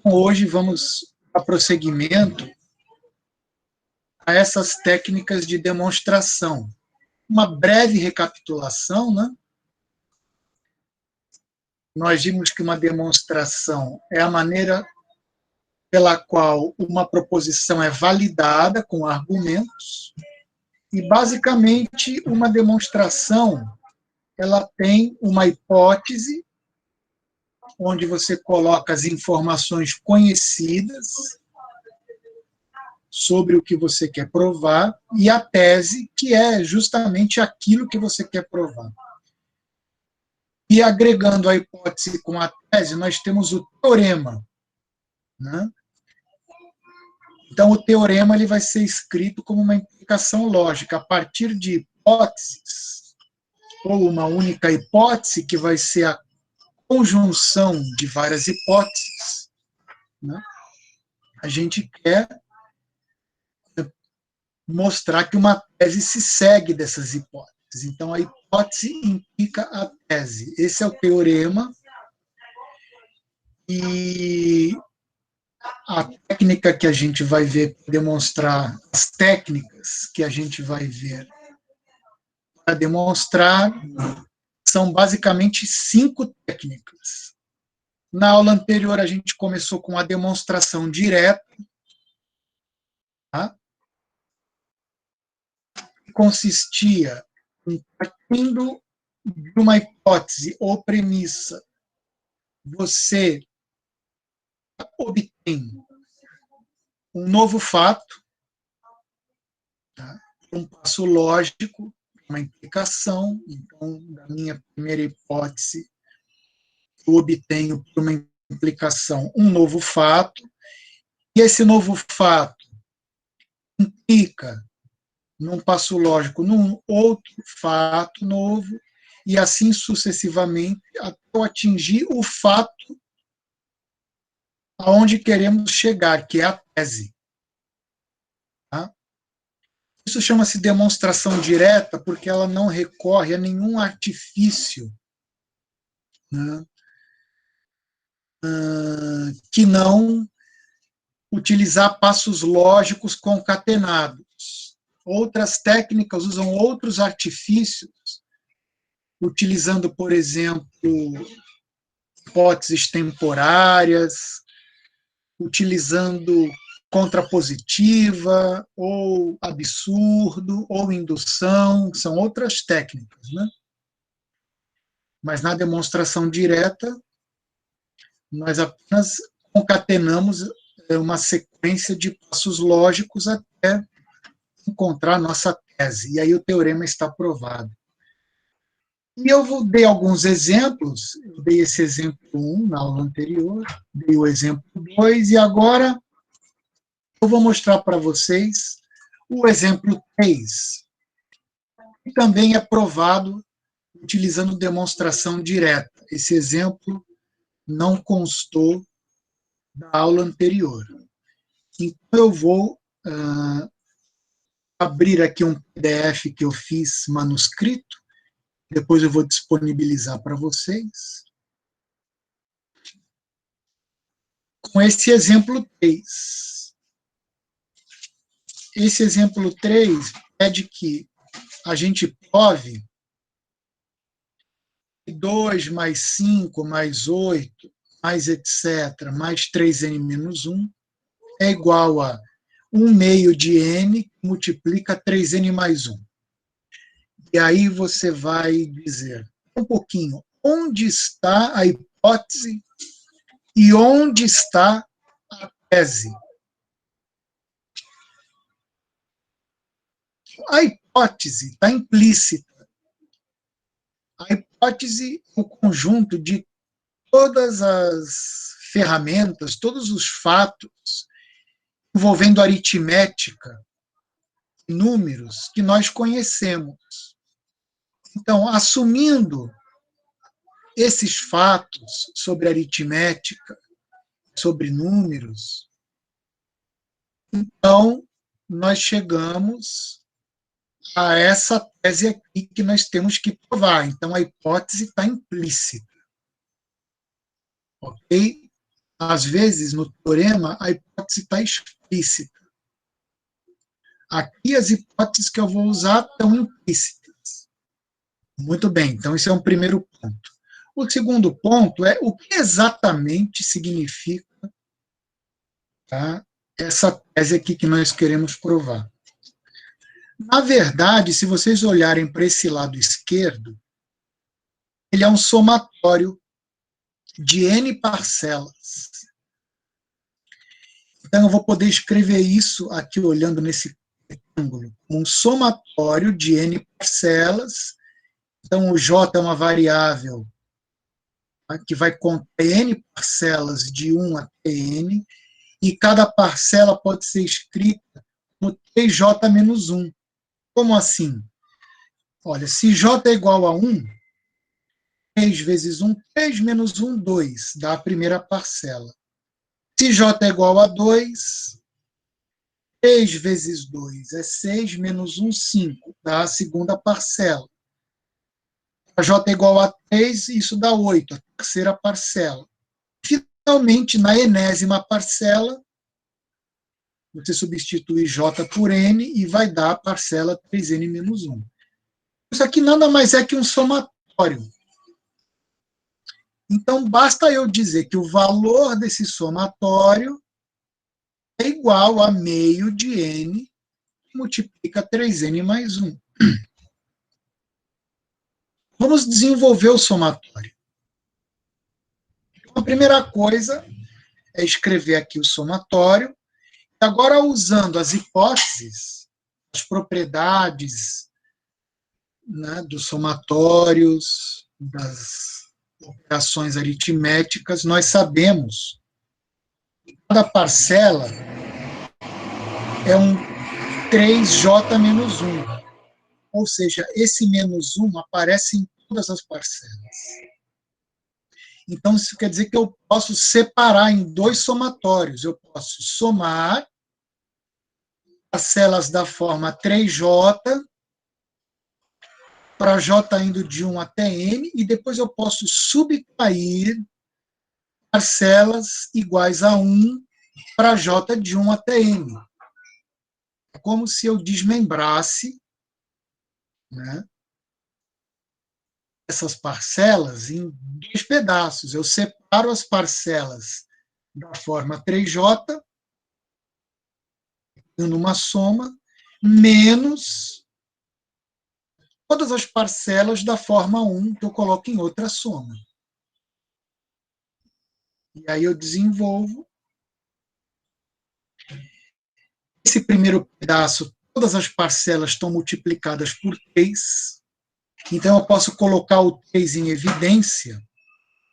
Hoje vamos dar prosseguimento a essas técnicas de demonstração. Uma breve recapitulação, né? Nós vimos que uma demonstração é a maneira pela qual uma proposição é validada com argumentos, e basicamente uma demonstração ela tem uma hipótese onde você coloca as informações conhecidas sobre o que você quer provar, e a tese, que é justamente aquilo que você quer provar. E agregando a hipótese com a tese, nós temos o teorema, né? Então, o teorema ele vai ser escrito como uma implicação lógica, a partir de hipóteses, ou uma única hipótese, que vai ser a conjunção de várias hipóteses, né? A gente quer mostrar que uma tese se segue dessas hipóteses. Então, a hipótese implica a tese. Esse é o teorema. E a técnica que a gente vai ver para demonstrar, as técnicas que a gente vai ver para demonstrar, são basicamente 5 técnicas. Na aula anterior, a gente começou com a demonstração direta, tá? Que consistia em, partindo de uma hipótese ou premissa, você obtém um novo fato, tá? Um passo lógico, uma implicação. Então, na minha primeira hipótese, eu obtenho por uma implicação um novo fato, e esse novo fato implica, num passo lógico, num outro fato novo, e assim sucessivamente, até eu atingir o fato aonde queremos chegar, que é a tese. Tá? Isso chama-se demonstração direta, porque ela não recorre a nenhum artifício, né, que não utilizar passos lógicos concatenados. Outras técnicas usam outros artifícios, utilizando, por exemplo, hipóteses temporárias, utilizando contrapositiva, ou absurdo, ou indução, são outras técnicas, né? Mas na demonstração direta, nós apenas concatenamos uma sequência de passos lógicos até encontrar nossa tese, e aí o teorema está provado. E eu dei alguns exemplos, eu dei esse exemplo 1 na aula anterior, dei o exemplo 2, e agora eu vou mostrar para vocês o exemplo 3, que também é provado utilizando demonstração direta. Esse exemplo não constou da aula anterior. Então, eu vou abrir aqui um PDF que eu fiz manuscrito, depois eu vou disponibilizar para vocês. Com esse exemplo 3. Esse exemplo 3 pede que a gente prove 2 mais 5 mais 8, mais etc., mais 3n-1 é igual a 1 meio de n que multiplica 3n mais 1. E aí você vai dizer um pouquinho onde está a hipótese e onde está a tese. A hipótese está implícita. A hipótese é o conjunto de todas as ferramentas, todos os fatos envolvendo aritmética, números que nós conhecemos. Então, assumindo esses fatos sobre aritmética, sobre números, então nós chegamos a essa tese aqui que nós temos que provar. Então, a hipótese está implícita. Ok? Às vezes, no teorema, a hipótese está explícita. Aqui, as hipóteses que eu vou usar estão implícitas. Muito bem, então esse é um primeiro ponto. O segundo ponto é o que exatamente significa, tá, essa tese aqui que nós queremos provar. Na verdade, se vocês olharem para esse lado esquerdo, ele é um somatório de N parcelas. Então, eu vou poder escrever isso aqui olhando nesse retângulo, um somatório de N parcelas. Então, o J é uma variável, tá, que vai conter N parcelas de 1 até N, e cada parcela pode ser escrita como 3J menos 1. Como assim? Olha, se J é igual a 1, 3 vezes 1, 3 menos 1, 2, dá a primeira parcela. Se J é igual a 2, 3 vezes 2 é 6, menos 1, 5, dá a segunda parcela. A J é igual a 3, isso dá 8, a terceira parcela. Finalmente, na enésima parcela, você substitui J por N e vai dar a parcela 3N menos 1. Isso aqui nada mais é que um somatório. Então, basta eu dizer que o valor desse somatório é igual a meio de N, que multiplica 3N mais 1. Vamos desenvolver o somatório. Então, a primeira coisa é escrever aqui o somatório. Agora, usando as hipóteses, as propriedades, né, dos somatórios, das operações aritméticas, nós sabemos que cada parcela é um 3J menos 1. Ou seja, esse menos 1 aparece em todas as parcelas. Então, isso quer dizer que eu posso separar em dois somatórios. Eu posso somar parcelas da forma 3J, para J indo de 1 até N, e depois eu posso subtrair parcelas iguais a 1 para J de 1 até N. É como se eu desmembrasse, né, essas parcelas em dois pedaços. Eu separo as parcelas da forma 3J, numa soma, menos todas as parcelas da forma 1, que eu coloco em outra soma. E aí eu desenvolvo esse primeiro pedaço, todas as parcelas estão multiplicadas por 3, então eu posso colocar o 3 em evidência,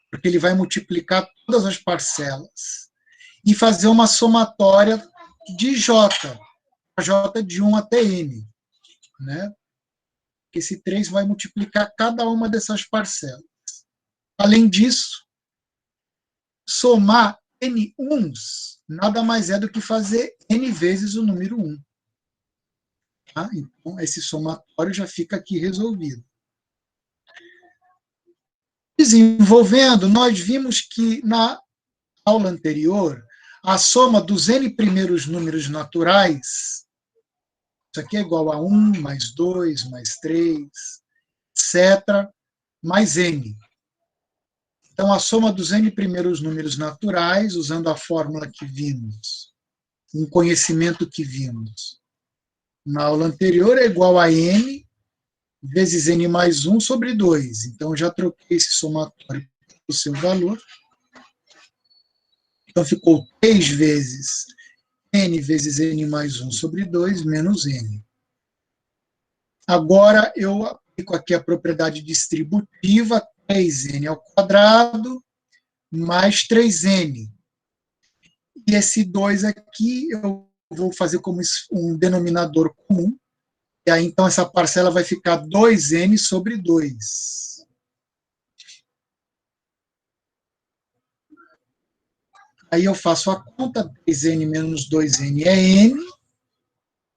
porque ele vai multiplicar todas as parcelas, e fazer uma somatória de J, J de 1 até N, né? Esse 3 vai multiplicar cada uma dessas parcelas. Além disso, somar N uns nada mais é do que fazer N vezes o número 1. Tá? Então, esse somatório já fica aqui resolvido. Desenvolvendo, nós vimos que na aula anterior, a soma dos N primeiros números naturais, isso aqui é igual a 1, mais 2, mais 3, etc., mais N. Então, a soma dos N primeiros números naturais, usando a fórmula que vimos, um conhecimento que vimos na aula anterior, é igual a N vezes N mais 1 sobre 2. Então, já troquei esse somatório pelo seu valor. Então, ficou 3 vezes N vezes N mais 1 sobre 2, menos N. Agora, eu aplico aqui a propriedade distributiva, 3N ao quadrado, mais 3N. E esse 2 aqui, eu vou fazer como um denominador comum. E aí, então, essa parcela vai ficar 2N sobre 2. Aí eu faço a conta, 3N menos 2N é N.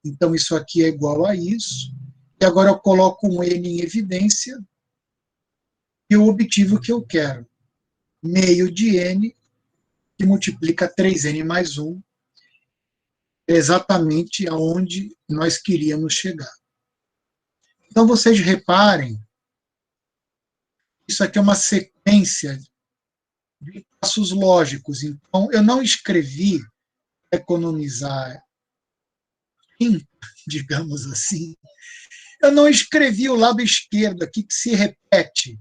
Então, isso aqui é igual a isso. E agora eu coloco um N em evidência e eu obtive o que eu quero. Meio de N que multiplica 3n mais 1, exatamente aonde nós queríamos chegar. Então, vocês reparem, isso aqui é uma sequência de passos lógicos. Então, eu não escrevi economizar em, digamos assim, eu não escrevi o lado esquerdo aqui que se repete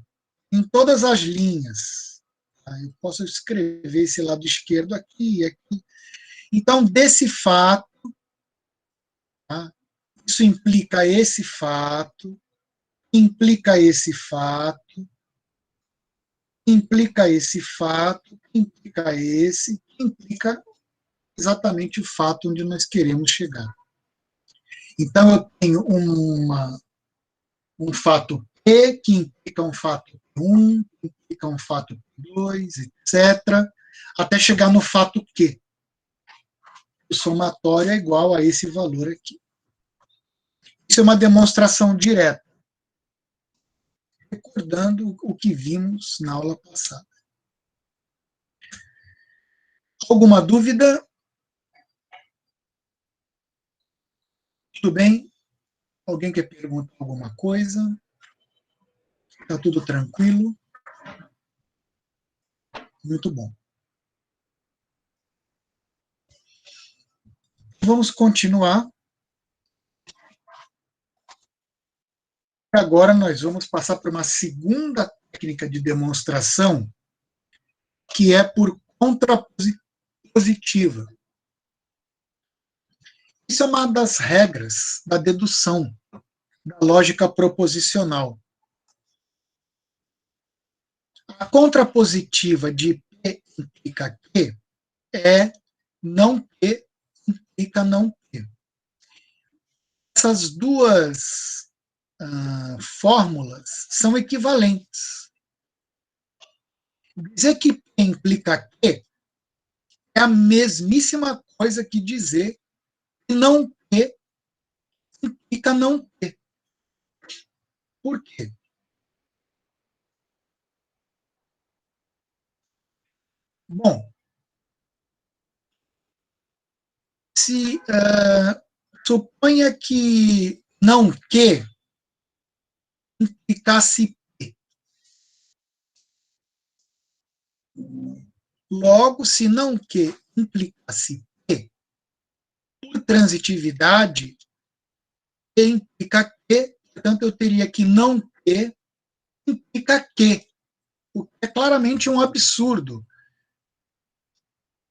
em todas as linhas. Eu posso escrever esse lado esquerdo aqui e aqui. Então, desse fato, tá? Isso implica esse fato, implica esse fato, implica esse fato, implica esse, implica exatamente o fato onde nós queremos chegar. Então, eu tenho um fato P, que implica um fato P1, que implica um fato P2, etc., até chegar no fato Q. O somatório é igual a esse valor aqui. Isso é uma demonstração direta, recordando o que vimos na aula passada. Alguma dúvida? Tudo bem? Alguém quer perguntar alguma coisa? Está tudo tranquilo? Muito bom. Vamos continuar. Agora nós vamos passar para uma segunda técnica de demonstração, que é por contrapositiva. Isso é uma das regras da dedução, da lógica proposicional. A contrapositiva de P implica Q é não P implica não P. Essas duas fórmulas são equivalentes. Dizer que P implica Q é a mesmíssima coisa que dizer que não P implica não P. Por quê? Bom, se suponha que não Q implicasse P. Logo, se não Q implicasse P, por transitividade, P implica Q, portanto, eu teria que não Q implica Q, o que é claramente um absurdo.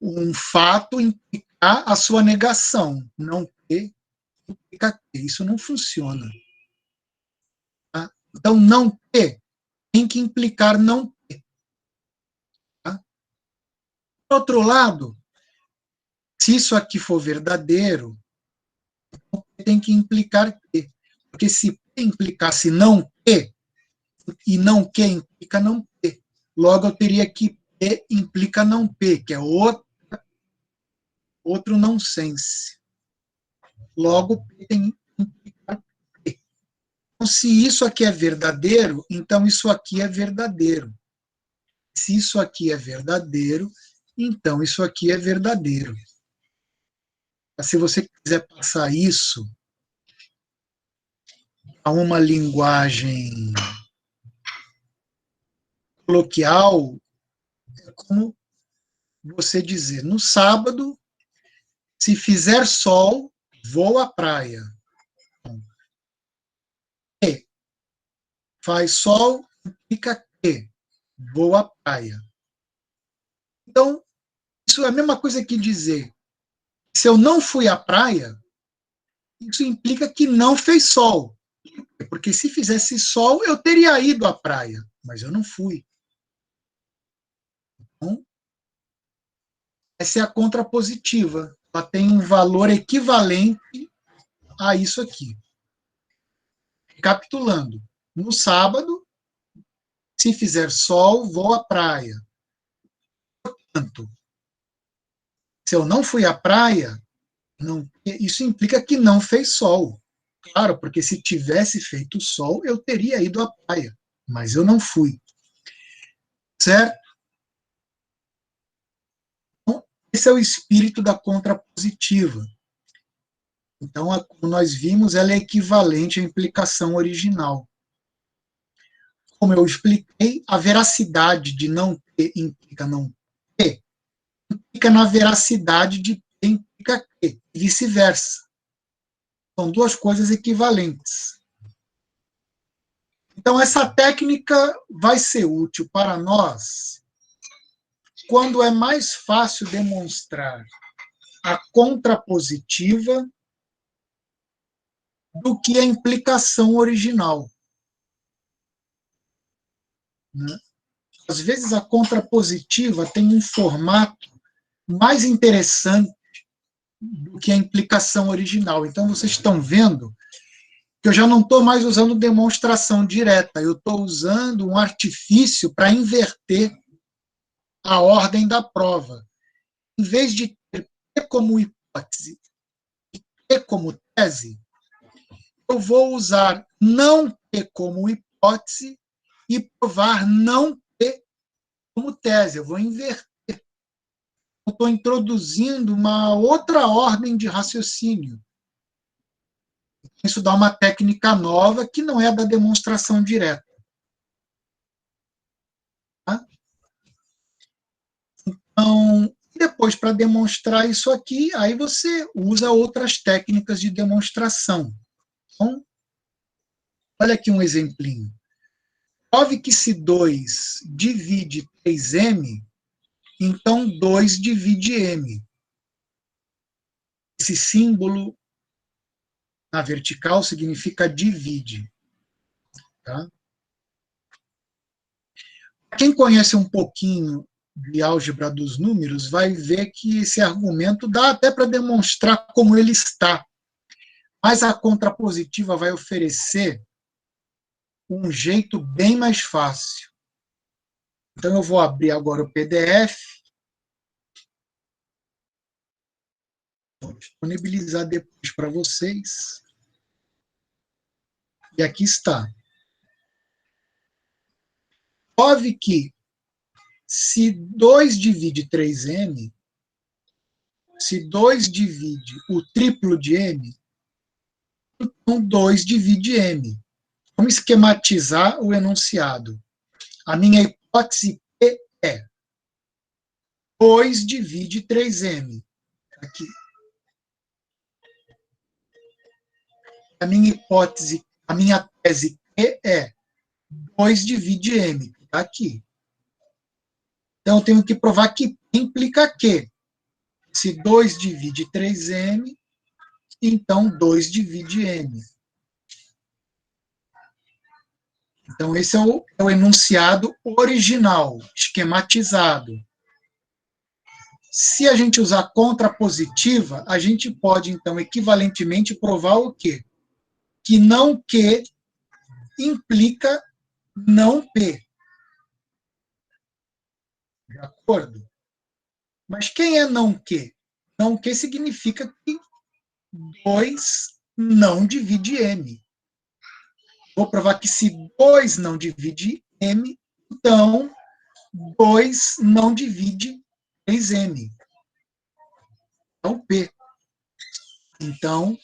Um fato implicar a sua negação, não Q implica Q. Isso não funciona. Tá? Então, não Q tem que implicar não P. Tá? Por outro lado, se isso aqui for verdadeiro, tem que implicar P. Porque se P implicasse não P, e não Q implica não P, logo eu teria que P implica não P, que é outro nonsense. Logo, P tem que implicar P. Então, se isso aqui é verdadeiro, então isso aqui é verdadeiro. Se isso aqui é verdadeiro, então isso aqui é verdadeiro. Se você quiser passar isso a uma linguagem coloquial, é como você dizer, no sábado, se fizer sol, vou à praia. E faz sol, implica que vou à praia. Então, isso é a mesma coisa que dizer, se eu não fui à praia, isso implica que não fez sol. Porque se fizesse sol, eu teria ido à praia, mas eu não fui. Então, essa é a contrapositiva. Ela tem um valor equivalente a isso aqui. Recapitulando, no sábado, se fizer sol, vou à praia. Portanto, se eu não fui à praia, não, isso implica que não fez sol. Claro, porque se tivesse feito sol, eu teria ido à praia, mas eu não fui. Certo? Esse é o espírito da contrapositiva. Então, como nós vimos, ela é equivalente à implicação original. Como eu expliquei, a veracidade de não ter implica não ter, implica na veracidade de ter implica que, e vice-versa. São duas coisas equivalentes. Então, essa técnica vai ser útil para nós quando é mais fácil demonstrar a contrapositiva do que a implicação original. Né? Às vezes, a contrapositiva tem um formato mais interessante do que a implicação original. Então, vocês estão vendo que eu já não estou mais usando demonstração direta, eu estou usando um artifício para inverter a ordem da prova. Em vez de ter P como hipótese e P como tese, eu vou usar não P como hipótese e provar não P como tese. Eu vou inverter. Eu estou introduzindo uma outra ordem de raciocínio. Isso dá uma técnica nova que não é da demonstração direta. Tá? Então, depois, para demonstrar isso aqui, aí você usa outras técnicas de demonstração. Então, olha aqui um exemplinho. Prove que se 2 divide 3m, então 2 divide m. Esse símbolo na vertical significa divide. Tá? Quem conhece um pouquinho de álgebra dos números vai ver que esse argumento dá até para demonstrar como ele está. Mas a contrapositiva vai oferecer um jeito bem mais fácil. Então, eu vou abrir agora o PDF. Vou disponibilizar depois para vocês. E aqui está. Prove que se 2 divide 3m, se 2 divide o triplo de m, então 2 divide m. Vamos esquematizar o enunciado. A minha hipótese P é 2 divide 3m. Aqui. A minha hipótese, a minha tese P é 2 divide m. Está aqui. Então, eu tenho que provar que P implica que. Se 2 divide 3m, então 2 divide m. Então, esse é o enunciado original, esquematizado. Se a gente usar contrapositiva, a gente pode, então, equivalentemente provar o quê? Que não Q implica não P. De acordo? Mas quem é não Q? Não Q significa que 2 não divide M. Vou provar que se 2 não divide M, então 2 não divide 3M. É o P. Então,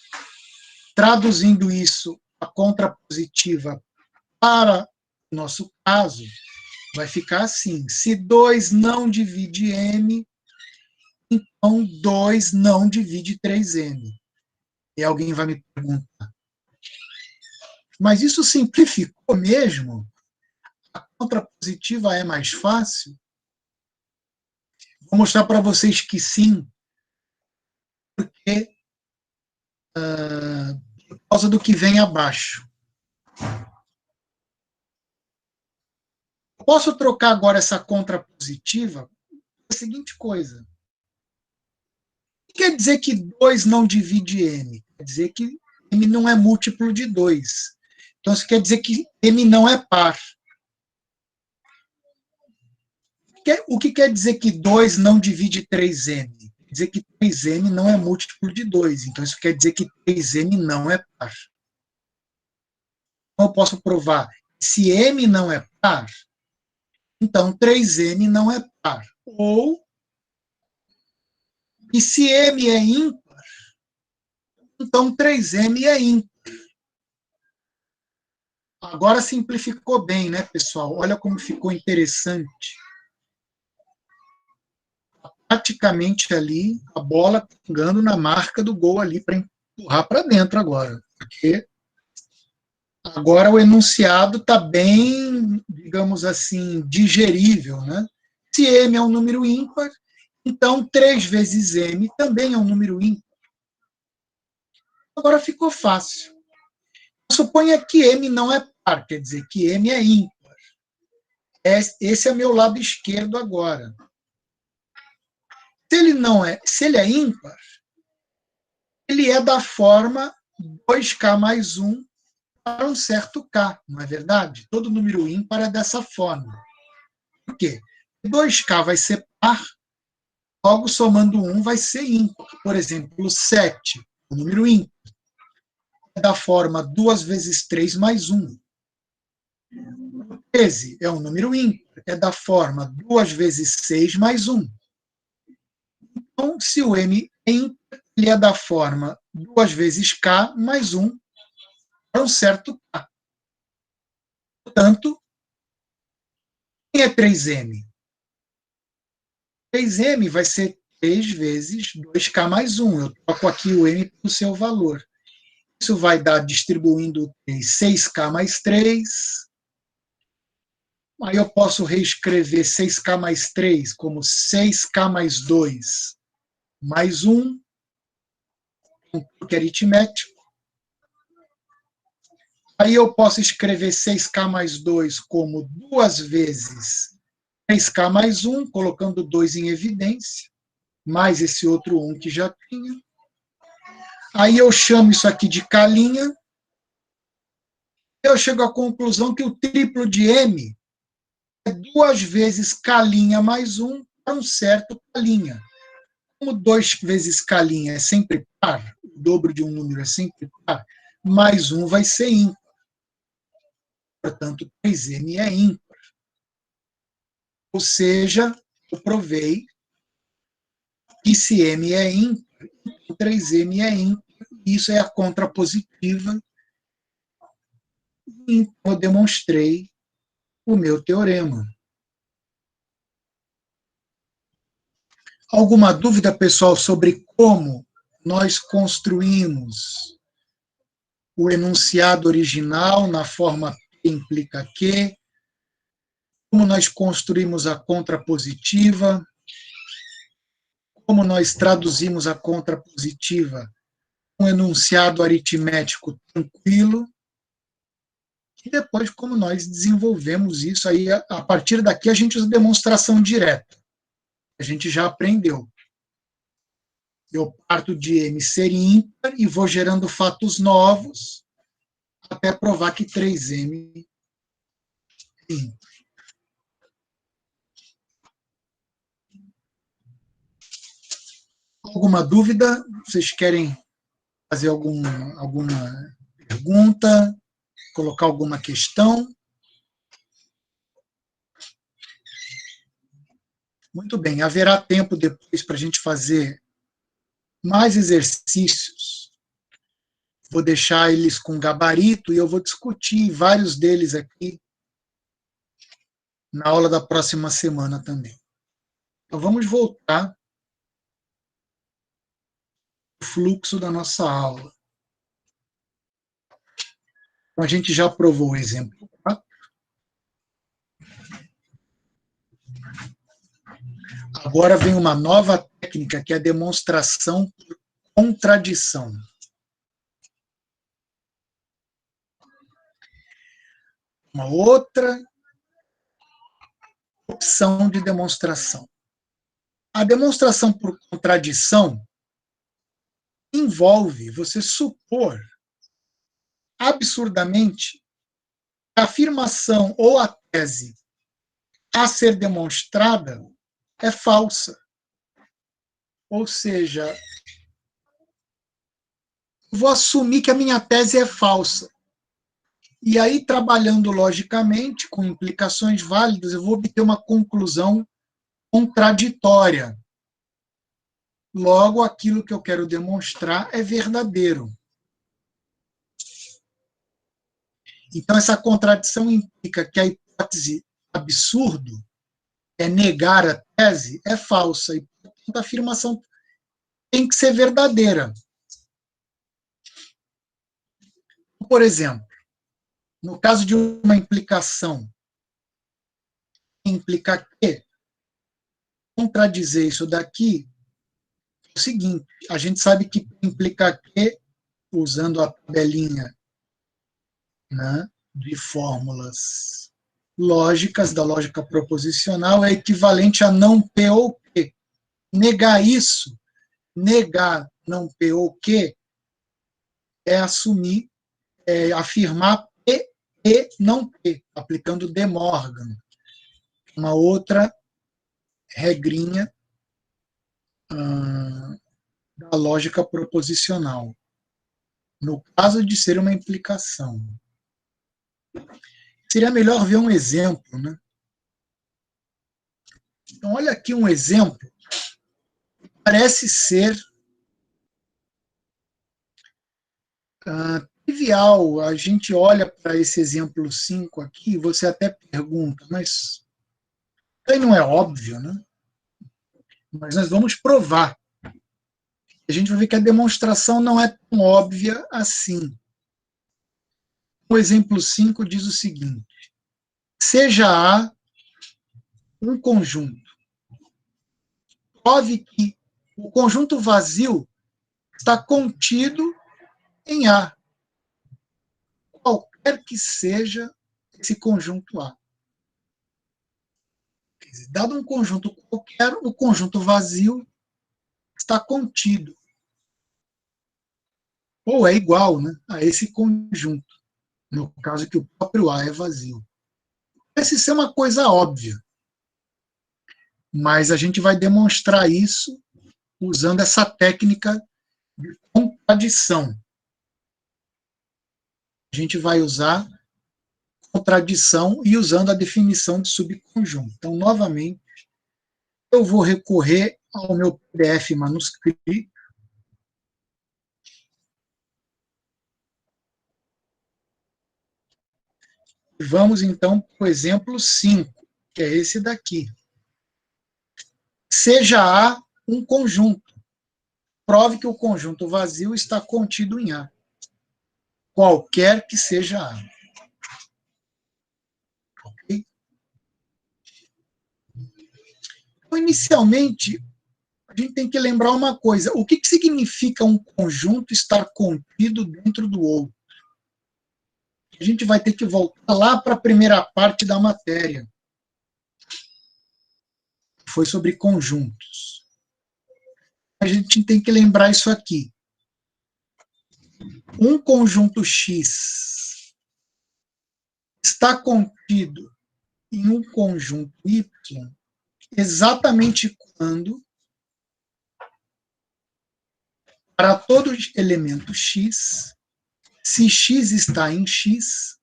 traduzindo isso, a contrapositiva para o nosso caso, vai ficar assim. Se 2 não divide M, então 2 não divide 3M. E alguém vai me perguntar, mas isso simplificou mesmo? A contrapositiva é mais fácil? Vou mostrar para vocês que sim, porque por causa do que vem abaixo. Posso trocar agora essa contrapositiva pela seguinte coisa. Quer dizer que 2 não divide M? Quer dizer que M não é múltiplo de 2. Então, isso quer dizer que M não é par. O que quer dizer que 2 não divide 3M? Quer dizer que 3M não é múltiplo de 2. Então, isso quer dizer que 3M não é par. Então, eu posso provar que se M não é par, então 3M não é par. Ou E se M é ímpar, então 3M é ímpar. Agora simplificou bem, né, pessoal? Olha como ficou interessante. Praticamente ali, a bola pingando na marca do gol ali para empurrar para dentro agora. Porque agora o enunciado está bem, digamos assim, digerível, né? Se M é um número ímpar, então 3 vezes M também é um número ímpar. Agora ficou fácil. Suponha que M não é par, quer dizer que M é ímpar. Esse é meu lado esquerdo agora. Se ele é ímpar, ele é da forma 2K mais 1 para um certo K, não é verdade? Todo número ímpar é dessa forma. Por quê? 2K vai ser par, logo somando 1 vai ser ímpar. Por exemplo, 7, o número ímpar, é da forma 2 vezes 3 mais 1. 13 é um número ímpar, é da forma 2 vezes 6 mais 1. Então, se o M é ímpar, ele é da forma 2 vezes K mais 1 para um certo K. Portanto, quem é 3M? 3M vai ser 3 vezes 2K mais 1. Eu troco aqui o M pelo seu valor. Isso vai dar, distribuindo 6K mais 3. Aí eu posso reescrever 6K mais 3 como 6K mais 2 mais 1, um truque aritmético. Aí eu posso escrever 6K mais 2 como 2 vezes 3K mais 1, colocando 2 em evidência, mais esse outro 1 que já tinha. Aí eu chamo isso aqui de K'. Eu chego à conclusão que o triplo de M é 2 vezes K' mais 1 para um certo K'. Como 2 vezes K' é sempre par, o dobro de um número é sempre par, mais 1 vai ser ímpar. Portanto, 3M é ímpar. Ou seja, eu provei que se M é ímpar, 3M é ímpar. Isso é a contrapositiva. Então, eu demonstrei o meu teorema. Alguma dúvida, pessoal, sobre como nós construímos o enunciado original na forma P implica Q? Como nós construímos a contrapositiva? Como nós traduzimos a contrapositiva com um enunciado aritmético tranquilo? E depois como nós desenvolvemos isso aí, a partir daqui a gente usa demonstração direta. A gente já aprendeu. Eu parto de M ser ímpar e vou gerando fatos novos até provar que 3M é ímpar. Alguma dúvida? Vocês querem fazer alguma pergunta? Colocar alguma questão? Muito bem, haverá tempo depois para a gente fazer mais exercícios. Vou deixar eles com gabarito e eu vou discutir vários deles aqui na aula da próxima semana também. Então vamos voltar ao fluxo da nossa aula. Então, a gente já provou o exemplo 4. Agora vem uma nova técnica, que é a demonstração por contradição. Uma outra opção de demonstração. A demonstração por contradição envolve você supor absurdamente que a afirmação ou a tese a ser demonstrada é falsa. Ou seja, vou assumir que a minha tese é falsa. E aí, trabalhando logicamente, com implicações válidas, eu vou obter uma conclusão contraditória. logo aquilo que eu quero demonstrar é verdadeiro. Então, essa contradição implica que a hipótese absurdo é negar a tese, é falsa, e, portanto, a afirmação tem que ser verdadeira. Por exemplo, no caso de uma implicação, implica que contradizer isso daqui é o seguinte, a gente sabe que implica que, usando a tabelinha, né, de fórmulas lógicas, da lógica proposicional, é equivalente a não P ou Q. Negar isso, negar não P ou Q, é assumir, é afirmar P e não P, aplicando De Morgan, uma outra regrinha da lógica proposicional, no caso de ser uma implicação. Seria melhor ver um exemplo, né? Então, olha aqui um exemplo. Parece ser trivial. A gente olha para esse exemplo 5 aqui, você até pergunta, mas aí não é óbvio, né? Mas nós vamos provar. A gente vai ver que a demonstração não é tão óbvia assim. O exemplo 5 diz o seguinte: seja A um conjunto. Prove que o conjunto vazio está contido em A, qualquer que seja esse conjunto A. Quer dizer, dado um conjunto qualquer, o conjunto vazio está contido. Ou é igual, né, a esse conjunto, no caso que o próprio A é vazio. Parece ser uma coisa óbvia, mas a gente vai demonstrar isso usando essa técnica de contradição. A gente vai usar contradição e usando a definição de subconjunto. Então, novamente, eu vou recorrer ao meu PDF manuscrito. Vamos, então, para o exemplo 5, que é esse daqui. Seja A um conjunto. Prove que o conjunto vazio está contido em A, qualquer que seja A. Okay? Então, inicialmente, a gente tem que lembrar uma coisa. O que significa um conjunto estar contido dentro do outro? A gente vai ter que voltar lá para a primeira parte da matéria. Foi sobre conjuntos. A gente tem que lembrar isso aqui. Um conjunto X está contido em um conjunto Y exatamente quando, para todo elemento X, se X está em X,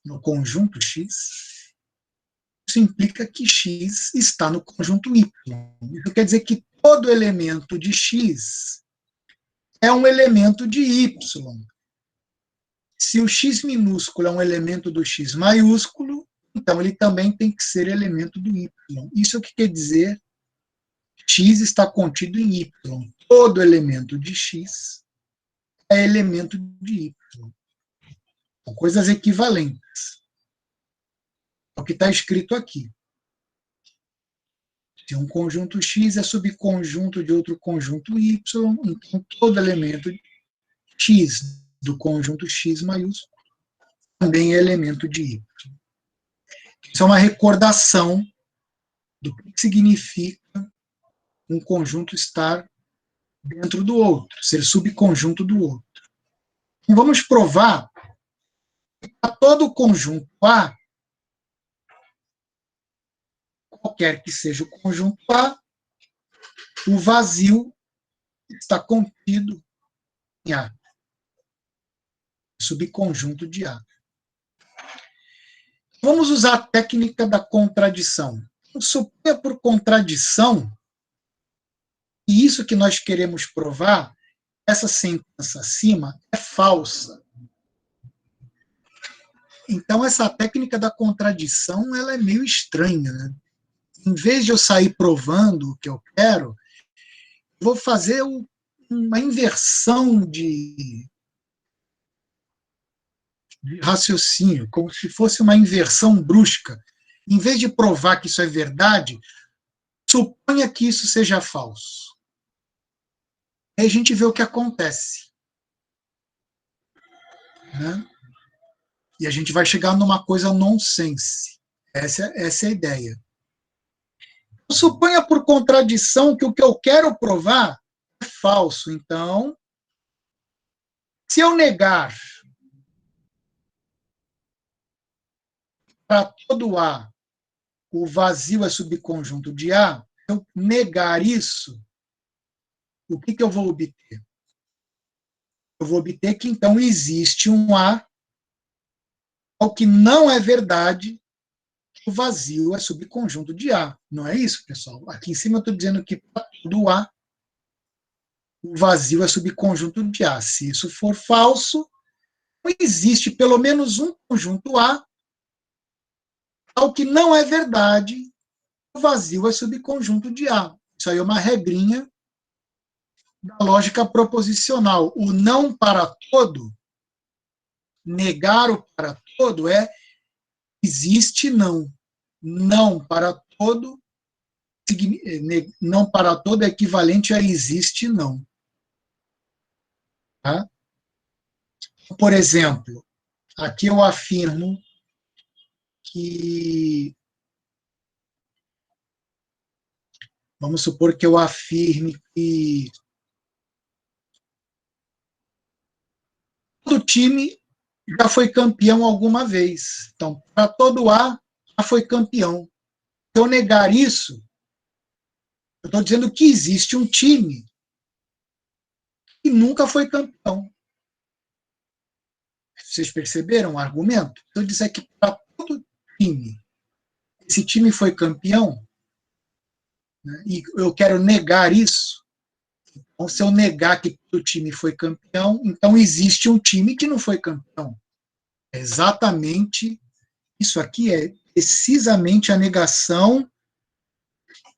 no conjunto X, isso implica que X está no conjunto Y. Isso quer dizer que todo elemento de X é um elemento de Y. Se o X minúsculo é um elemento do X maiúsculo, então ele também tem que ser elemento do Y. Isso é o que quer dizer X está contido em Y. Todo elemento de X é elemento de Y. São coisas equivalentes. É o que está escrito aqui. Se um conjunto X é subconjunto de outro conjunto Y, então todo elemento X do conjunto X maiúsculo também é elemento de Y. Isso é uma recordação do que significa um conjunto estar dentro do outro, ser subconjunto do outro. Então, vamos provar que para todo conjunto A, qualquer que seja o conjunto A, o vazio está contido em A, subconjunto de A. Vamos usar a técnica da contradição. Suponha por contradição E isso que nós queremos provar, essa sentença acima é falsa. Então, essa técnica da contradição ela é meio estranha. Né? Em vez de eu sair provando o que eu quero, vou fazer uma inversão de raciocínio, como se fosse uma inversão brusca. Em vez de provar que isso é verdade, suponha que isso seja falso. Aí a gente vê o que acontece. Né? E a gente vai chegar numa coisa nonsense. Essa é a ideia. Suponha por contradição que o que eu quero provar é falso. Então, se eu negar para todo A o vazio é subconjunto de A, eu negar isso, o que eu vou obter? Eu vou obter que então existe um A, o que não é verdade, que o vazio é subconjunto de A. Não é isso, pessoal? Aqui em cima eu estou dizendo que para todo A, o vazio é subconjunto de A. Se isso for falso, existe pelo menos um conjunto A, ao que não é verdade, o vazio é subconjunto de A. Isso aí é uma regrinha da lógica proposicional. O não para todo, negar o para todo é existe não. Não para todo, não para todo é equivalente a existe não. Tá? Por exemplo, aqui eu afirmo que, vamos supor que eu afirme que todo time já foi campeão alguma vez. Então, para todo A, já foi campeão. Se eu negar isso, eu estou dizendo que existe um time que nunca foi campeão. Vocês perceberam o argumento? Se eu disser que para todo time, esse time foi campeão, né, e eu quero negar isso, então, se eu negar que o time foi campeão, então existe um time que não foi campeão. É exatamente isso aqui, é precisamente a negação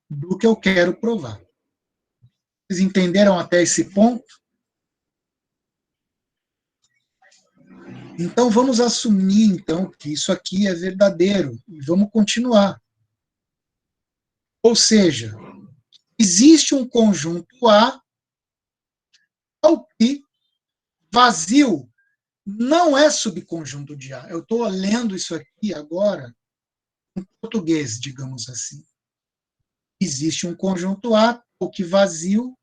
do que eu quero provar. Vocês entenderam até esse ponto? Então vamos assumir então que isso aqui é verdadeiro e vamos continuar. Ou seja, existe um conjunto A ao que vazio não é subconjunto de A. Eu estou lendo isso aqui agora em português, digamos assim. Existe um conjunto A ao que vazio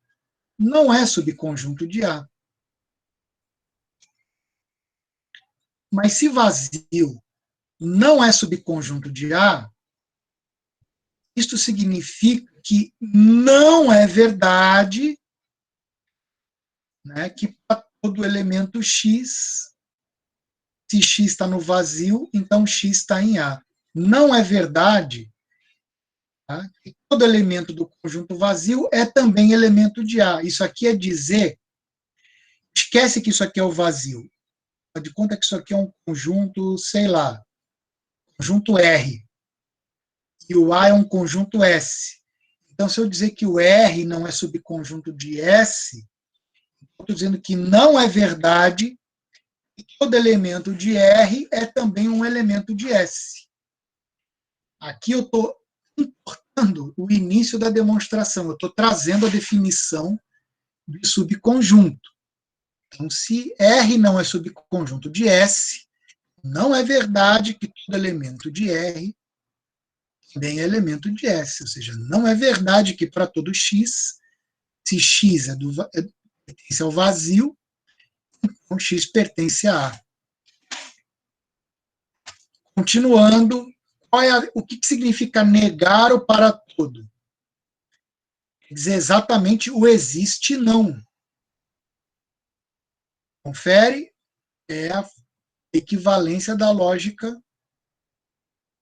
não é subconjunto de A. Mas se vazio não é subconjunto de A, isto significa que não é verdade, né, que para todo elemento X, se X está no vazio, então X está em A. Não é verdade, tá, que todo elemento do conjunto vazio é também elemento de A. Isso aqui é dizer, esquece que isso aqui é o vazio. De conta que isso aqui é um conjunto, sei lá, conjunto R. E o A é um conjunto S. Então, se eu dizer que o R não é subconjunto de S, estou dizendo que não é verdade que todo elemento de R é também um elemento de S. Aqui eu estou importando o início da demonstração, eu estou trazendo a definição de subconjunto. Então, se R não é subconjunto de S, não é verdade que todo elemento de R também é elemento de S. Ou seja, não é verdade que para todo X, se X pertence ao vazio, então X pertence a A. Continuando, o que significa negar o para todo? Quer dizer exatamente o existe não. Confere, é a equivalência da lógica,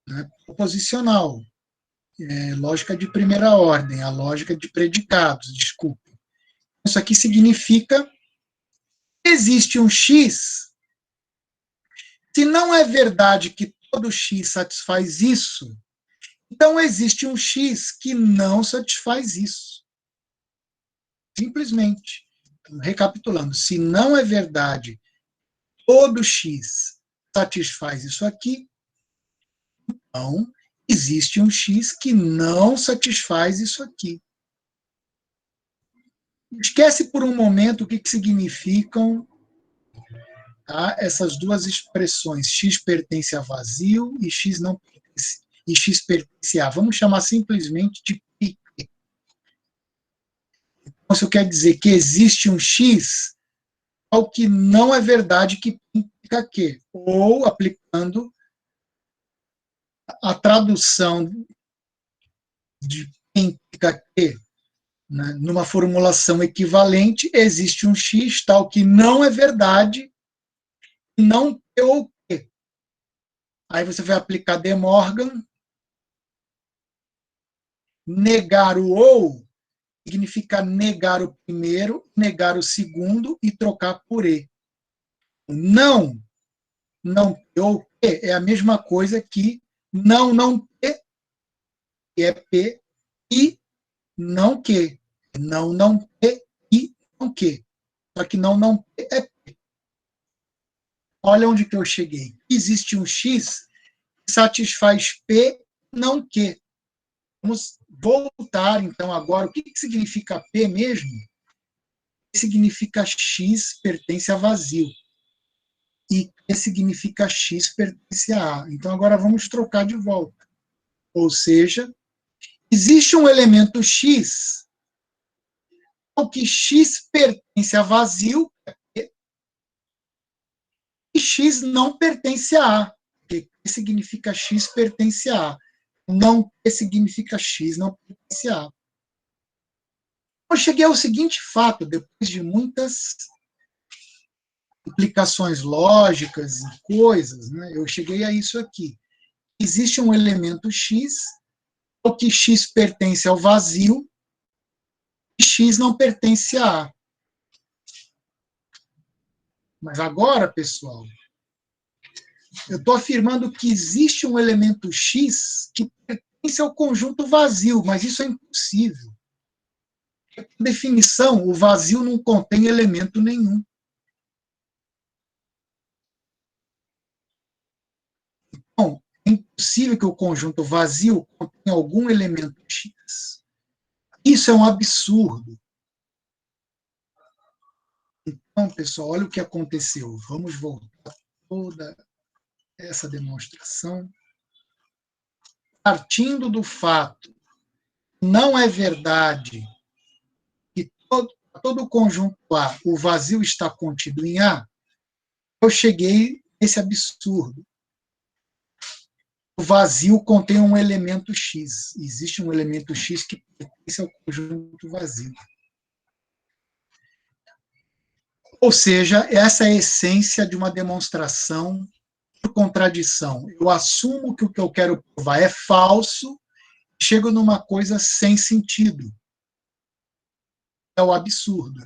né, proposicional. lógica de primeira ordem, a lógica de predicados, desculpe. Isso aqui significa que existe um X. Se não é verdade que todo X satisfaz isso, então existe um X que não satisfaz isso. Simplesmente. Então, recapitulando, se não é verdade todo X satisfaz isso aqui, então existe um X que não satisfaz isso aqui. Esquece por um momento o que significam, tá, essas duas expressões, X pertence a vazio e X não pertence, e X pertence a. Vamos chamar simplesmente de P. Então, isso quer dizer que existe um X ao que não é verdade que implica Q. Ou, aplicando a tradução de implica Q, né, numa formulação equivalente, existe um X tal que não é verdade, não Q ou Q. Aí você vai aplicar De Morgan, negar o ou significa negar o primeiro, negar o segundo e trocar por e. Não, não P ou P é a mesma coisa que não, não P, que é P, e não que. Não, não P, e não que. Só que não, não P é P. Olha onde que eu cheguei. Existe um X que satisfaz P, não que. Vamos voltar, então, agora. O que significa P mesmo? Significa X pertence a vazio. E Q significa X pertence a A. Então, agora vamos trocar de volta. Ou seja, existe um elemento X, ao que X pertence a vazio, e X não pertence a A. Porque Q significa X pertence a A. Não Q significa X não pertence a A. Eu cheguei ao seguinte fato, depois de muitas implicações lógicas e coisas, né, eu cheguei a isso aqui. Existe um elemento X, o que X pertence ao vazio, e X não pertence a A. Mas agora, pessoal, eu estou afirmando que existe um elemento X que pertence ao conjunto vazio, mas isso é impossível. Por definição, o vazio não contém elemento nenhum. Então, é impossível que o conjunto vazio contenha algum elemento X. Isso é um absurdo. Então, pessoal, olha o que aconteceu. Vamos voltar toda essa demonstração. Partindo do fato, não é verdade que todo o conjunto A, o vazio está contido em A, eu cheguei nesse absurdo. O vazio contém um elemento X. Existe um elemento X que pertence ao conjunto vazio. Ou seja, essa é a essência de uma demonstração por contradição. Eu assumo que o que eu quero provar é falso, chego numa coisa sem sentido. É o absurdo.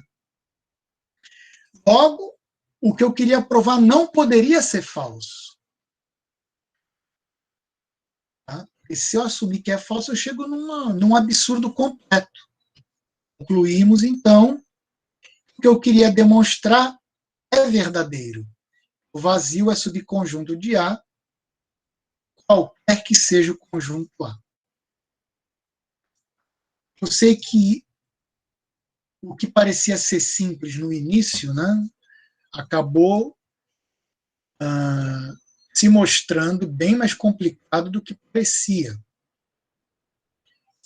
Logo, o que eu queria provar não poderia ser falso. Tá? E se eu assumir que é falso, eu chego num absurdo completo. Concluímos, então, que o que eu queria demonstrar é verdadeiro. O vazio é subconjunto de A, qualquer que seja o conjunto A. Eu sei que o que parecia ser simples no início, né, acabou se mostrando bem mais complicado do que parecia.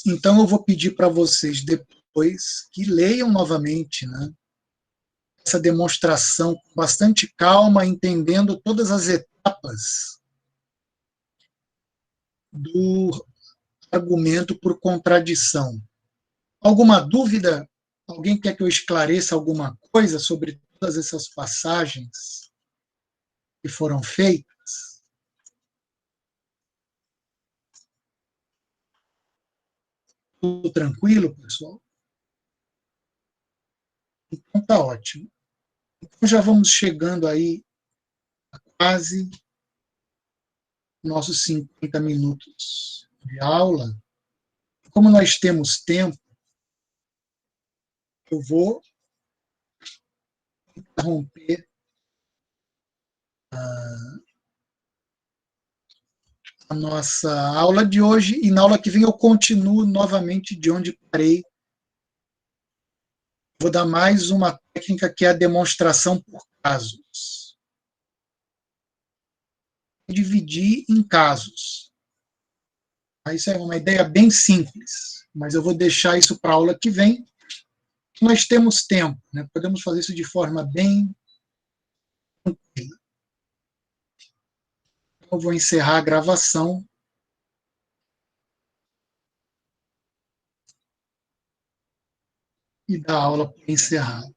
Então, eu vou pedir para vocês depois que leiam novamente, né, essa demonstração com bastante calma, entendendo todas as etapas do argumento por contradição. Alguma dúvida? Alguém quer que eu esclareça alguma coisa sobre todas essas passagens que foram feitas? Tudo tranquilo, pessoal? Então tá ótimo. Então já vamos chegando aí a quase nossos 50 minutos de aula. Como nós temos tempo, eu vou interromper a nossa aula de hoje e na aula que vem eu continuo novamente de onde parei. Vou dar mais uma técnica que é a demonstração por casos. Dividir em casos. Isso é uma ideia bem simples, mas eu vou deixar isso para a aula que vem. Nós temos tempo, né? Podemos fazer isso de forma bem tranquila. Eu vou encerrar a gravação. E dar aula por encerrada.